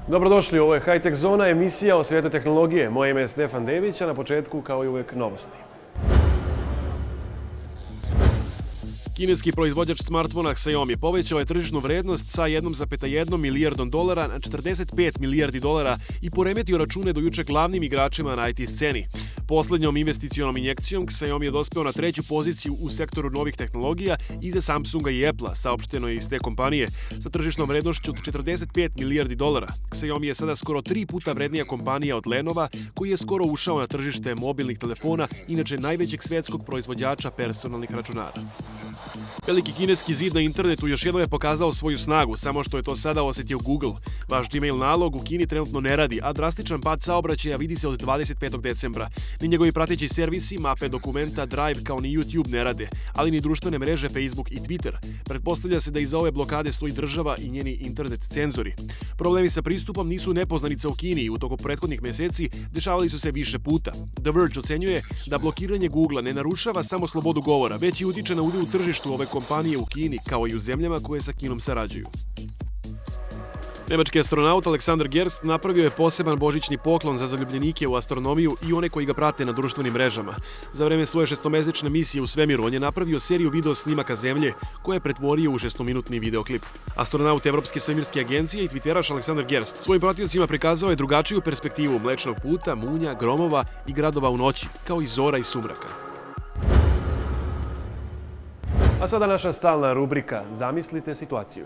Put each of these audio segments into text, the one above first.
Dobrodošli, ovo je High-Tech Zona, emisija o svijetu tehnologije. Moje ime je Stefan Dević, a na početku, kao i uvek, novosti. Kineski proizvođač smartfona Xiaomi povećao je tržišnu vrednost sa 1,1 milijardom dolara na 45 milijardi dolara i poremetio račune do juče glavnim igračima na IT sceni. Poslednjom investicionom injekcijom Xiaomi je dospeo na treću poziciju u sektoru novih tehnologija iza Samsunga i Apple-a, saopšteno je iz te kompanije, sa tržišnom vrednošću od 45 milijardi dolara. Xiaomi je sada skoro 3 puta vrednija kompanija od Lenova, koji je skoro ušao na tržište mobilnih telefona, inače najvećeg svetskog proizvođača personalnih računara. Veliki kineski zid na internetu još jednom je pokazao svoju snagu, samo što je to sada osetio Google. Vaš Gmail nalog u Kini trenutno ne radi, a drastičan pad saobraćaja vidi se od 25. decembra. Ni njegovi prateći servisi, mape dokumenta, Drive kao ni YouTube ne rade, ali ni društvene mreže Facebook i Twitter. Pretpostavlja se da iza ove blokade stoji država i njeni internet cenzori. Problemi sa pristupom nisu nepoznanica u Kini i u toku prethodnih meseci dešavali su se više puta. The Verge ocenjuje da blokiranje Google-a ne narušava samo slobodu govora, već i utiče na udeo u tržištu ove kompanije u Kini, kao i u zemljama koje sa Kinom sarađuju. Nemački astronaut Alexander Gerst napravio je poseban božićni poklon za zaljubljenike u astronomiju i one koji ga prate na društvenim mrežama. Za vreme svoje šestomesečne misije u svemiru on je napravio seriju video snimaka Zemlje koje je pretvorio u 6-minutni videoklip. Astronaut Evropske svemirske agencije i twitteraš Alexander Gerst svojim pratiocima prikazao je drugačiju perspektivu Mlečnog puta, Munja, Gromova i gradova u noći, kao i zora i sumraka. A sada naša stalna rubrika Zamislite situaciju.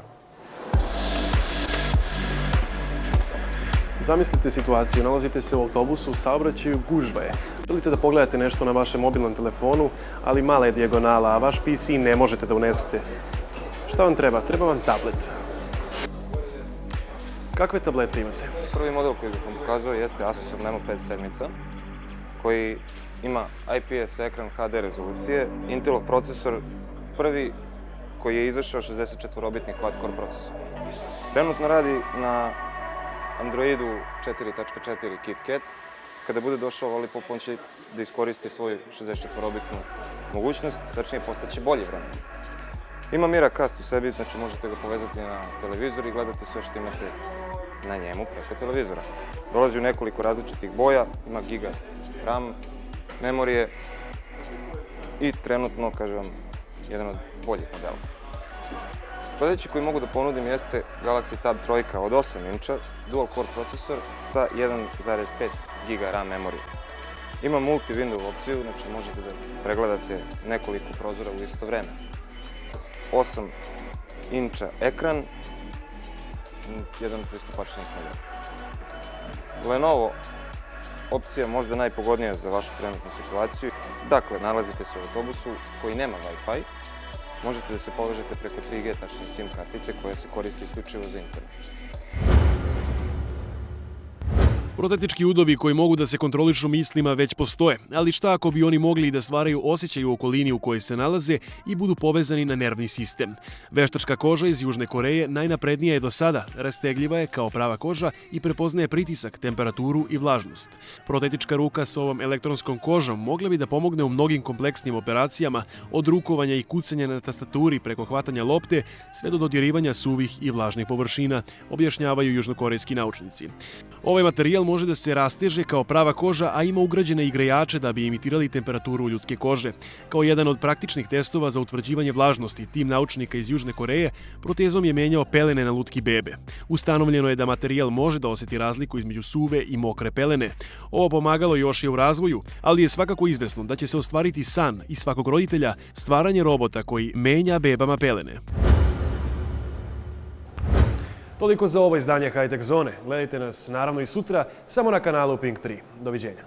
Zamislite situaciju, nalazite se u autobusu, u saobraćaju, gužva je. Želite da pogledate nešto na vašem mobilnom telefonu, ali mala je dijagonala, a vaš PC ne možete da unesete. Šta vam treba? Treba vam tablet. Kakve tablete imate? Prvi model koji bih vam pokazao jeste Asusov Nemo 5 sedmica, koji ima IPS ekran HD rezolucije, Intelov procesor, prvi koji je izašao 64-bitni quad-core procesor. Trenutno radi na Androidu 4.4 KitKat. Kada bude došao Lollipop, on će da iskoristi svoju 64-bitnu mogućnost, tačnije postaće bolji vremen. Ima Miracast u sebi, znači možete ga povezati na televizor i gledati sve što imate na njemu preko televizora. Dolazi u nekoliko različitih boja, ima giga RAM, memorije i trenutno, kažem, jedan od boljih modela. Sljedeći koji mogu da ponudim jeste Galaxy Tab 3 od 8 inča, dual core procesor sa 1,5 GB RAM memorije. Ima multi-window opciju, znači možete da pregledate nekoliko prozora u isto vreme. 8 inča ekran, jedan pristupačni model. Lenovo opcija možda najpogodnija za vašu trenutnu situaciju. Dakle, nalazite se u autobusu koji nema Wi-Fi. Možete da se povežete preko 3G tačne SIM kartice koja se koristi isključivo za internet. Protetički udovi koji mogu da se kontrolišu mislima već postoje, ali šta ako bi oni mogli da stvaraju osjećaj u okolini u kojoj se nalaze i budu povezani na nervni sistem? Veštačka koža iz Južne Koreje najnaprednija je do sada, rastegljiva je kao prava koža i prepoznaje pritisak, temperaturu i vlažnost. Protetička ruka s ovom elektronskom kožom mogla bi da pomogne u mnogim kompleksnim operacijama, od rukovanja i kucanja na tastaturi preko hvatanja lopte sve do dodirivanja suvih i vlažnih površina, objašnjavaju južnokorejski naučnici. Ovaj materijal može da se rasteže kao prava koža, a ima ugrađene i grejače da bi imitirali temperaturu ljudske kože. Kao jedan od praktičnih testova za utvrđivanje vlažnosti, tim naučnika iz Južne Koreje protezom je menjao pelene na lutki bebe. Ustanovljeno je da materijal može da oseti razliku između suve i mokre pelene. Ovo pomagalo još je u razvoju, ali je svakako izvesno da će se ostvariti san i svakog roditelja stvaranje robota koji menja bebama pelene. Toliko za ovo izdanje High-Tech Zone. Gledajte nas naravno i sutra samo na kanalu Pink 3. Doviđenja.